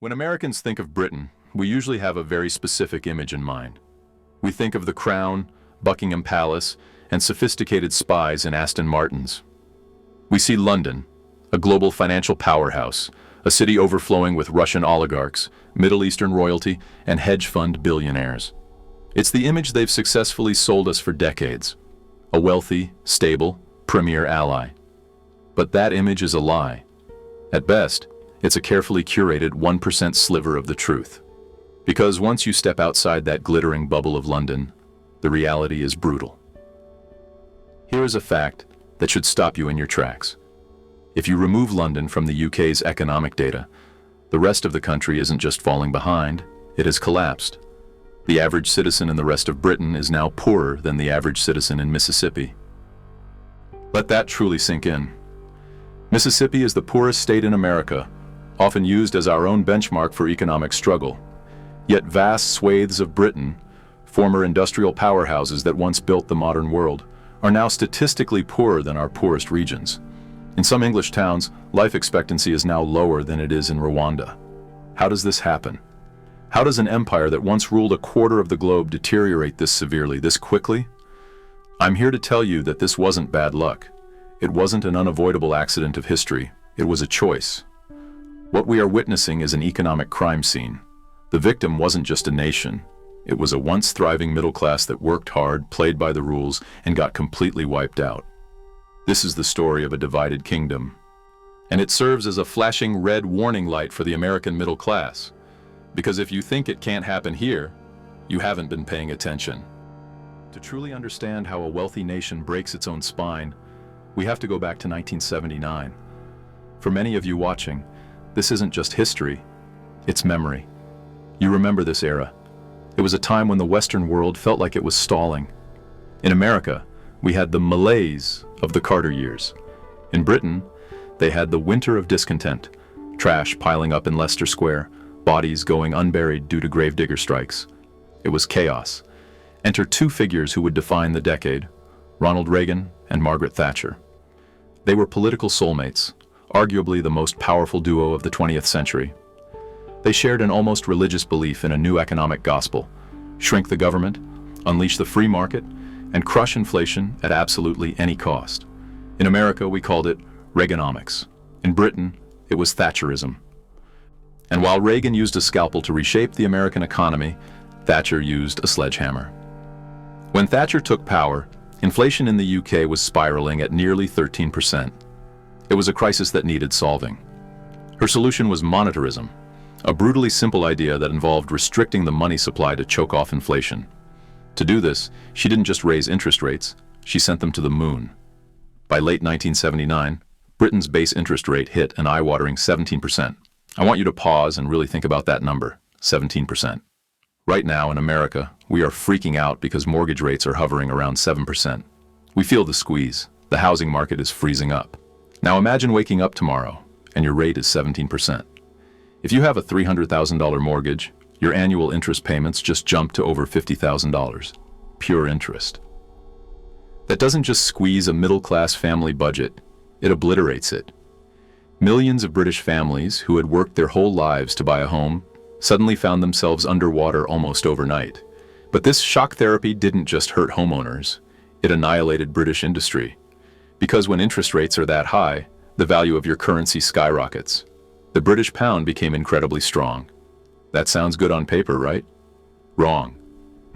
When Americans think of Britain, we usually have a very specific image in mind. We think of the Crown, Buckingham Palace, and sophisticated spies in Aston Martins. We see London, a global financial powerhouse, a city overflowing with Russian oligarchs, Middle Eastern royalty, and hedge fund billionaires. It's the image they've successfully sold us for decades, a wealthy, stable, premier ally. But that image is a lie. At best, it's a carefully curated 1% sliver of the truth. Because once you step outside that glittering bubble of London, the reality is brutal. Here is a fact that should stop you in your tracks. If you remove London from the UK's economic data, the rest of the country isn't just falling behind, it has collapsed. The average citizen in the rest of Britain is now poorer than the average citizen in Mississippi. Let that truly sink in. Mississippi is the poorest state in America, often used as our own benchmark for economic struggle. Yet vast swathes of Britain, former industrial powerhouses that once built the modern world, are now statistically poorer than our poorest regions. In some English towns, life expectancy is now lower than it is in Rwanda. How does this happen? How does an empire that once ruled a quarter of the globe deteriorate this severely, this quickly? I'm here to tell you that this wasn't bad luck. It wasn't an unavoidable accident of history. It was a choice. What we are witnessing is an economic crime scene. The victim wasn't just a nation. It was a once thriving middle class that worked hard, played by the rules, and got completely wiped out. This is the story of a divided kingdom. And it serves as a flashing red warning light for the American middle class. Because if you think it can't happen here, you haven't been paying attention. To truly understand how a wealthy nation breaks its own spine, we have to go back to 1979. For many of you watching, this isn't just history, it's memory. You remember this era. It was a time when the Western world felt like it was stalling. In America, we had the malaise of the Carter years. In Britain, they had the winter of discontent, trash piling up in Leicester Square, bodies going unburied due to gravedigger strikes. It was chaos. Enter two figures who would define the decade, Ronald Reagan and Margaret Thatcher. They were political soulmates, arguably the most powerful duo of the 20th century. They shared an almost religious belief in a new economic gospel: shrink the government, unleash the free market, and crush inflation at absolutely any cost. In America, we called it Reaganomics. In Britain, it was Thatcherism. And while Reagan used a scalpel to reshape the American economy, Thatcher used a sledgehammer. When Thatcher took power, inflation in the UK was spiraling at nearly 13%. It was a crisis that needed solving. Her solution was monetarism, a brutally simple idea that involved restricting the money supply to choke off inflation. To do this, she didn't just raise interest rates, she sent them to the moon. By late 1979, Britain's base interest rate hit an eye-watering 17%. I want you to pause and really think about that number, 17%. Right now in America, we are freaking out because mortgage rates are hovering around 7%. We feel the squeeze. The housing market is freezing up. Now imagine waking up tomorrow and your rate is 17%. If you have a $300,000 mortgage, your annual interest payments just jump to over $50,000. Pure interest. That doesn't just squeeze a middle-class family budget, it obliterates it. Millions of British families who had worked their whole lives to buy a home suddenly found themselves underwater almost overnight. But this shock therapy didn't just hurt homeowners, it annihilated British industry. Because when interest rates are that high, the value of your currency skyrockets. The British pound became incredibly strong. That sounds good on paper, right? Wrong.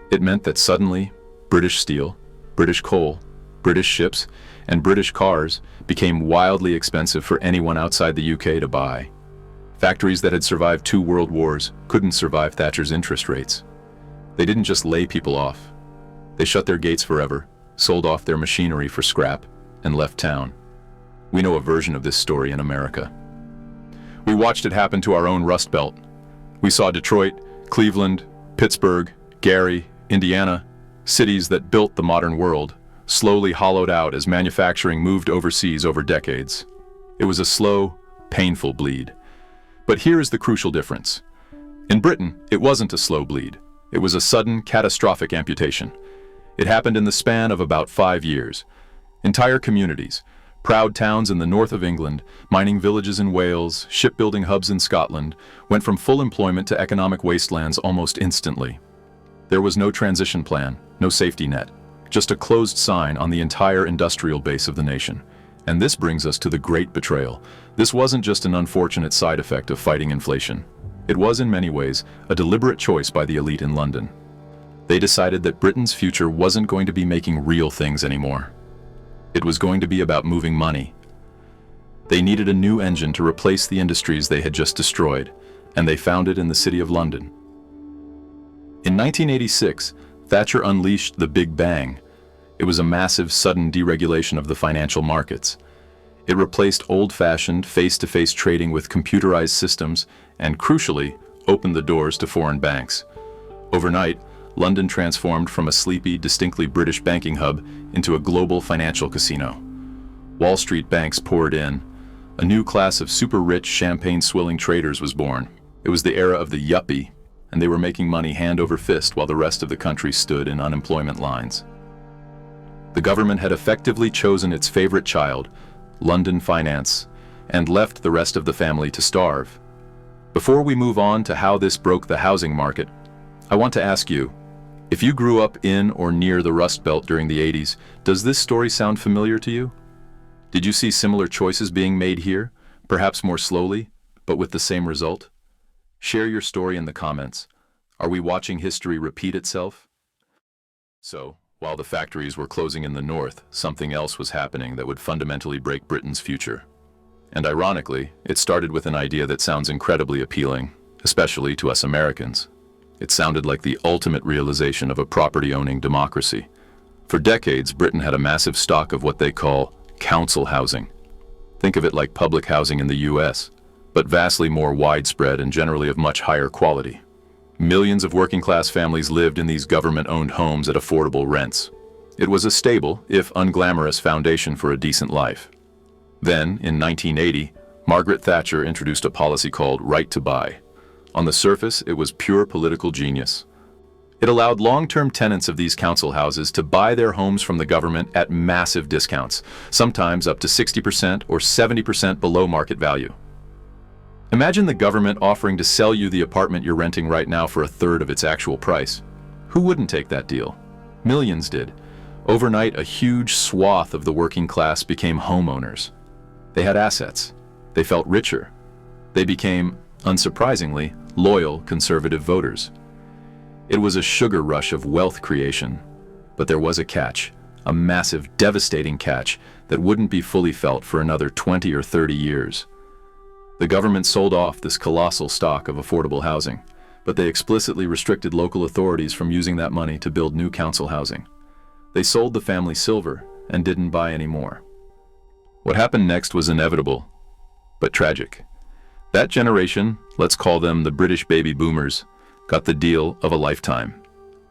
It meant that suddenly, British steel, British coal, British ships, and British cars became wildly expensive for anyone outside the UK to buy. Factories that had survived 2 world wars couldn't survive Thatcher's interest rates. They didn't just lay people off. They shut their gates forever, sold off their machinery for scrap, and left town. We know a version of this story in America. We watched it happen to our own Rust Belt. We saw Detroit, Cleveland, Pittsburgh, Gary, Indiana, cities that built the modern world, slowly hollowed out as manufacturing moved overseas over decades. It was a slow, painful bleed. But here is the crucial difference. In Britain, it wasn't a slow bleed. It was a sudden, catastrophic amputation. It happened in the span of about 5 years. Entire communities, Proud towns in the north of England, mining villages in Wales, shipbuilding hubs in Scotland, went from full employment to economic wastelands almost instantly. There was no transition plan, no safety net, just a closed sign on the entire industrial base of the nation. And this brings us to the Great Betrayal. This wasn't just an unfortunate side effect of fighting inflation. It was in many ways a deliberate choice by the elite in London. They decided that Britain's future wasn't going to be making real things anymore. It was going to be about moving money. They needed a new engine to replace the industries they had just destroyed, and they found it in the City of London. In 1986, Thatcher unleashed the Big Bang. It was a massive, sudden deregulation of the financial markets. It replaced old-fashioned, face-to-face trading with computerized systems and, crucially, opened the doors to foreign banks. Overnight, London transformed from a sleepy, distinctly British banking hub into a global financial casino. Wall Street banks poured in. A new class of super-rich, champagne-swilling traders was born. It was the era of the yuppie, and they were making money hand over fist while the rest of the country stood in unemployment lines. The government had effectively chosen its favorite child, London finance, and left the rest of the family to starve. Before we move on to how this broke the housing market, I want to ask you, if you grew up in or near the Rust Belt during the 80s, does this story sound familiar to you? Did you see similar choices being made here, perhaps more slowly, but with the same result? Share your story in the comments. Are we watching history repeat itself? So, while the factories were closing in the north, something else was happening that would fundamentally break Britain's future. And ironically, it started with an idea that sounds incredibly appealing, especially to us Americans. It sounded like the ultimate realization of a property-owning democracy. For decades, Britain had a massive stock of what they call council housing. Think of it like public housing in the US, but vastly more widespread and generally of much higher quality. Millions of working-class families lived in these government-owned homes at affordable rents. It was a stable, if unglamorous, foundation for a decent life. Then, in 1980, Margaret Thatcher introduced a policy called Right to Buy. On the surface, it was pure political genius. It allowed long-term tenants of these council houses to buy their homes from the government at massive discounts, sometimes up to 60% or 70% below market value. Imagine the government offering to sell you the apartment you're renting right now for a third of its actual price. Who wouldn't take that deal? Millions did. Overnight, a huge swath of the working class became homeowners. They had assets. They felt richer. They became, unsurprisingly, loyal conservative voters. It was a sugar rush of wealth creation, but there was a catch, a massive, devastating catch that wouldn't be fully felt for another 20 or 30 years. The government sold off this colossal stock of affordable housing, but they explicitly restricted local authorities from using that money to build new council housing. They sold the family silver and didn't buy any more. What happened next was inevitable, but tragic. That generation, let's call them the British baby boomers, got the deal of a lifetime.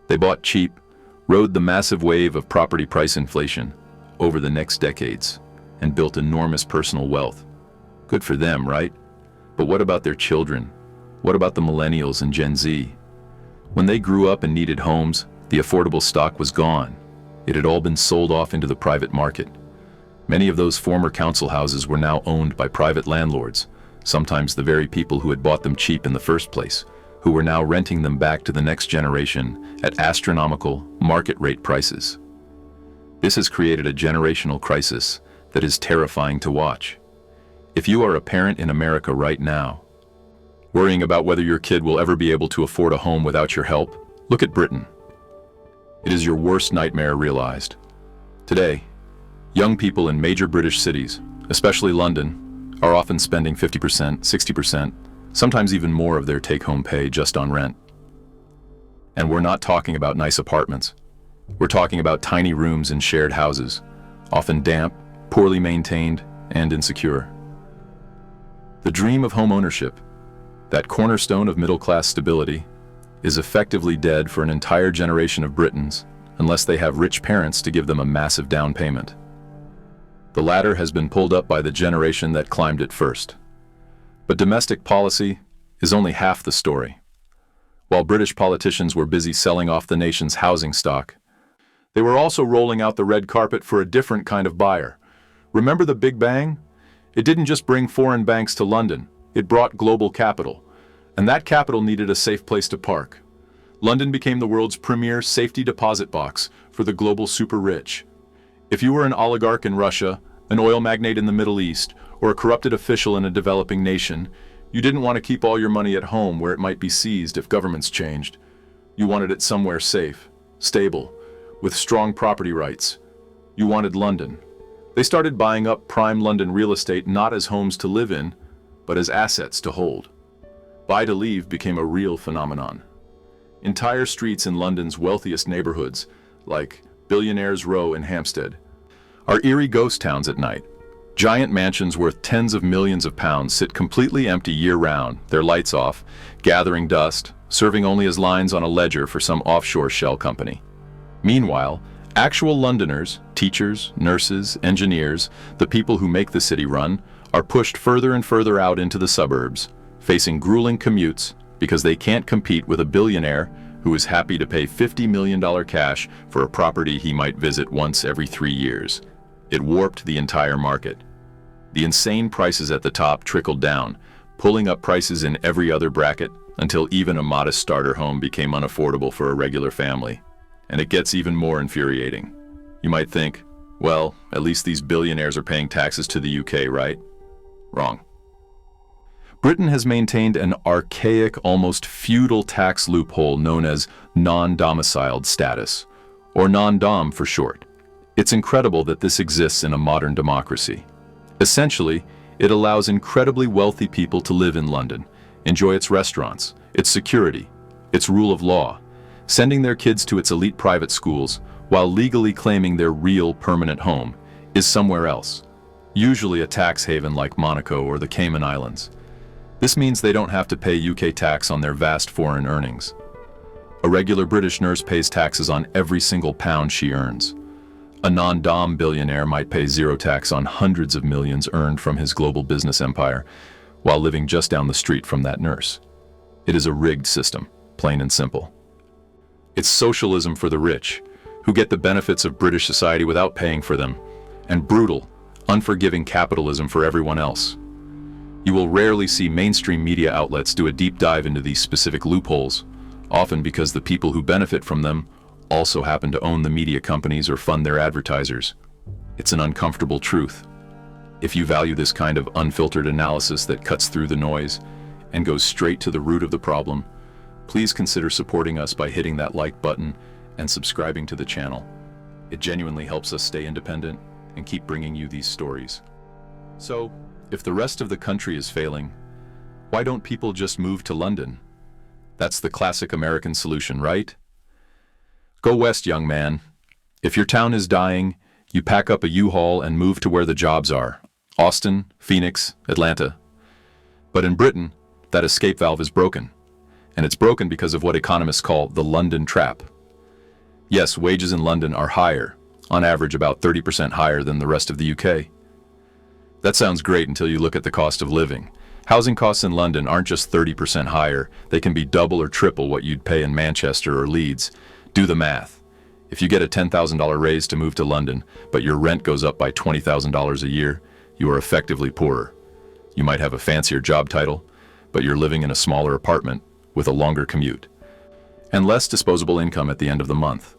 They bought cheap, rode the massive wave of property price inflation over the next decades, and built enormous personal wealth. Good for them, right? But what about their children? What about the millennials and Gen Z? When they grew up and needed homes, the affordable stock was gone. It had all been sold off into the private market. Many of those former council houses were now owned by private landlords, sometimes the very people who had bought them cheap in the first place, who were now renting them back to the next generation at astronomical market rate prices. This has created a generational crisis that is terrifying to watch. If you are a parent in America right now, worrying about whether your kid will ever be able to afford a home without your help, look at Britain. It is your worst nightmare realized. Today, young people in major British cities, especially London, are often spending 50%, 60%, sometimes even more of their take-home pay just on rent. And we're not talking about nice apartments. We're talking about tiny rooms in shared houses, often damp, poorly maintained, and insecure. The dream of home ownership, that cornerstone of middle-class stability, is effectively dead for an entire generation of Britons unless they have rich parents to give them a massive down payment. The latter has been pulled up by the generation that climbed it first. But domestic policy is only half the story. While British politicians were busy selling off the nation's housing stock, they were also rolling out the red carpet for a different kind of buyer, Remember the Big Bang? It didn't just bring foreign banks to London, it brought global capital. And that capital needed a safe place to park. London became the world's premier safety deposit box for the global super rich. If you were an oligarch in Russia, an oil magnate in the Middle East, or a corrupted official in a developing nation, you didn't want to keep all your money at home where it might be seized if governments changed. You wanted it somewhere safe, stable, with strong property rights. You wanted London. They started buying up prime London real estate not as homes to live in, but as assets to hold. Buy to leave became a real phenomenon. Entire streets in London's wealthiest neighborhoods, like Billionaires' Row in Hampstead, are eerie ghost towns at night. Giant mansions worth tens of millions of pounds sit completely empty year-round, their lights off, gathering dust, serving only as lines on a ledger for some offshore shell company. Meanwhile, actual Londoners, teachers, nurses, engineers, the people who make the city run, are pushed further and further out into the suburbs, facing grueling commutes because they can't compete with a billionaire who is happy to pay $50 million cash for a property he might visit once every 3 years. It warped the entire market. The insane prices at the top trickled down, pulling up prices in every other bracket until even a modest starter home became unaffordable for a regular family. And it gets even more infuriating. You might think, well, at least these billionaires are paying taxes to the UK, right? Wrong. Britain has maintained an archaic, almost feudal tax loophole known as non-domiciled status, or non-dom for short. It's incredible that this exists in a modern democracy. Essentially, it allows incredibly wealthy people to live in London, enjoy its restaurants, its security, its rule of law, sending their kids to its elite private schools while legally claiming their real permanent home is somewhere else, usually a tax haven like Monaco or the Cayman Islands. This means they don't have to pay UK tax on their vast foreign earnings. A regular British nurse pays taxes on every single pound she earns. A non-dom billionaire might pay zero tax on hundreds of millions earned from his global business empire while living just down the street from that nurse. It is a rigged system, plain and simple. It's socialism for the rich, who get the benefits of British society without paying for them, and brutal, unforgiving capitalism for everyone else. You will rarely see mainstream media outlets do a deep dive into these specific loopholes, often because the people who benefit from them also happen to own the media companies or fund their advertisers. It's an uncomfortable truth. If you value this kind of unfiltered analysis that cuts through the noise and goes straight to the root of the problem, please consider supporting us by hitting that like button and subscribing to the channel. It genuinely helps us stay independent and keep bringing you these stories. So, if the rest of the country is failing, why don't people just move to London? That's the classic American solution, right? Go west, young man. If your town is dying, you pack up a U-Haul and move to where the jobs are. Austin, Phoenix, Atlanta. But in Britain, that escape valve is broken. And it's broken because of what economists call the London trap. Yes, wages in London are higher, on average about 30% higher than the rest of the UK. That sounds great until you look at the cost of living. Housing costs in London aren't just 30% higher, they can be double or triple what you'd pay in Manchester or Leeds. Do the math. If you get a $10,000 raise to move to London, but your rent goes up by $20,000 a year, you are effectively poorer. You might have a fancier job title, but you're living in a smaller apartment with a longer commute, and less disposable income at the end of the month.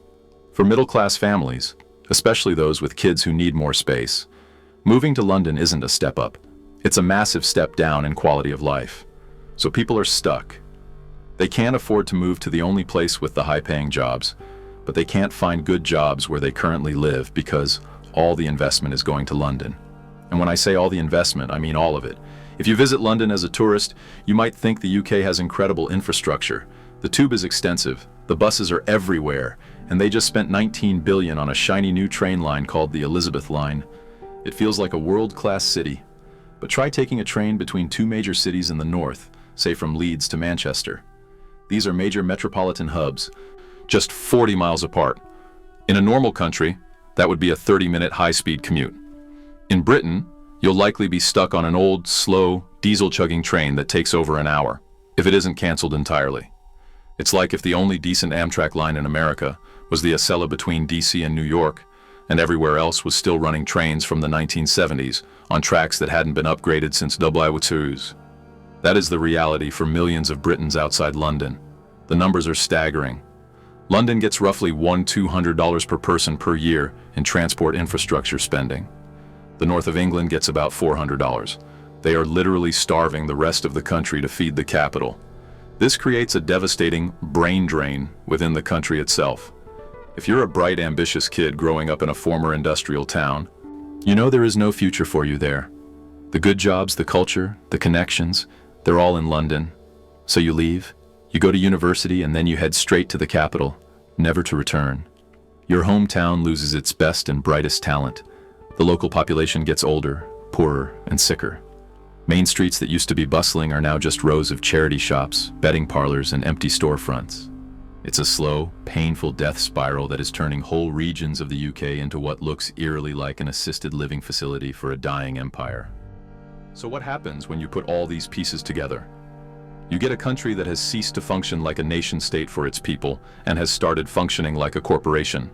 For middle-class families, especially those with kids who need more space, moving to London isn't a step up. It's a massive step down in quality of life. So people are stuck. They can't afford to move to the only place with the high-paying jobs, but they can't find good jobs where they currently live because all the investment is going to London. And when I say all the investment, I mean all of it. If you visit London as a tourist, you might think the UK has incredible infrastructure. The tube is extensive, the buses are everywhere, and they just spent $19 billion on a shiny new train line called the Elizabeth Line. It feels like a world-class city. But try taking a train between two major cities in the north, say from Leeds to Manchester. These are major metropolitan hubs, just 40 miles apart. In a normal country, that would be a 30-minute high-speed commute. In Britain, you'll likely be stuck on an old, slow, diesel-chugging train that takes over an hour, if it isn't canceled entirely. It's like if the only decent Amtrak line in America was the Acela between DC and New York, and everywhere else was still running trains from the 1970s on tracks that hadn't been upgraded since WW2s. That is the reality for millions of Britons outside London. The numbers are staggering. London gets roughly $200 per person per year in transport infrastructure spending. The north of England gets about $400. They are literally starving the rest of the country to feed the capital. This creates a devastating brain drain within the country itself. If you're a bright, ambitious kid growing up in a former industrial town, you know there is no future for you there. The good jobs, the culture, the connections, they're all in London. So you leave, you go to university, and then you head straight to the capital, never to return. Your hometown loses its best and brightest talent. The local population gets older, poorer, and sicker. Main streets that used to be bustling are now just rows of charity shops, betting parlors, and empty storefronts. It's a slow, painful death spiral that is turning whole regions of the UK into what looks eerily like an assisted living facility for a dying empire. So what happens when you put all these pieces together? You get a country that has ceased to function like a nation-state for its people and has started functioning like a corporation.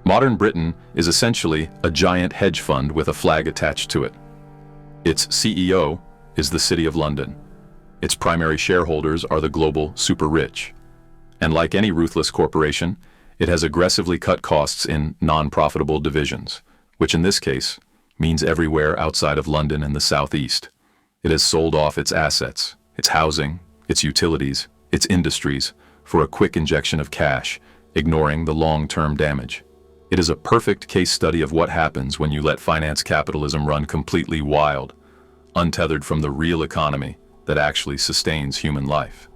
Modern Britain is essentially a giant hedge fund with a flag attached to it. Its CEO is the City of London. Its primary shareholders are the global super rich. And like any ruthless corporation, it has aggressively cut costs in non-profitable divisions, which in this case means everywhere outside of London and the southeast. It has sold off its assets, its housing, its utilities, its industries for a quick injection of cash, ignoring the long-term damage. It is a perfect case study of what happens when you let finance capitalism run completely wild, untethered from the real economy that actually sustains human life.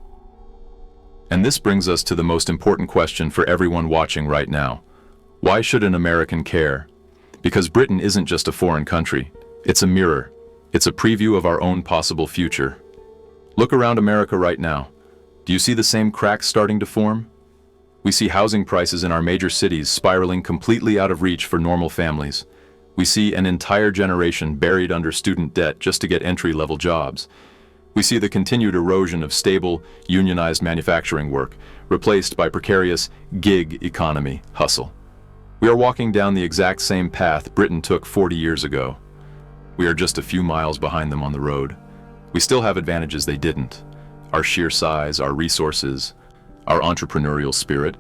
And this brings us to the most important question for everyone watching right now. Why should an American care? Because Britain isn't just a foreign country. It's a mirror. It's a preview of our own possible future. Look around America right now. Do you see the same cracks starting to form? We see housing prices in our major cities spiraling completely out of reach for normal families. We see an entire generation buried under student debt just to get entry-level jobs. We see the continued erosion of stable, unionized manufacturing work, replaced by precarious gig economy hustle. We are walking down the exact same path Britain took 40 years ago. We are just a few miles behind them on the road. We still have advantages they didn't. Our sheer size, our resources, our entrepreneurial spirit.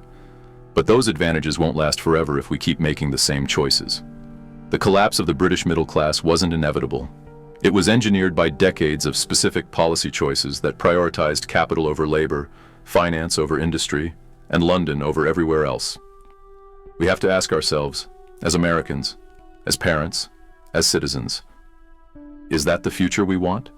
But those advantages won't last forever if we keep making the same choices. The collapse of the British middle class wasn't inevitable. It was engineered by decades of specific policy choices that prioritized capital over labor, finance over industry, and London over everywhere else. We have to ask ourselves, as Americans, as parents, as citizens, is that the future we want?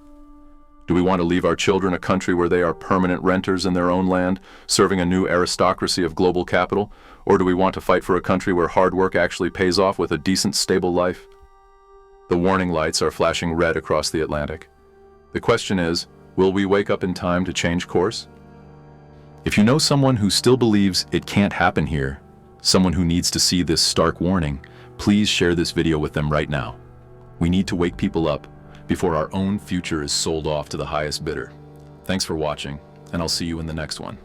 Do we want to leave our children a country where they are permanent renters in their own land, serving a new aristocracy of global capital? Or do we want to fight for a country where hard work actually pays off with a decent, stable life? The warning lights are flashing red across the Atlantic. The question is, will we wake up in time to change course? If you know someone who still believes it can't happen here, someone who needs to see this stark warning, please share this video with them right now. We need to wake people up before our own future is sold off to the highest bidder. Thanks for watching, and I'll see you in the next one.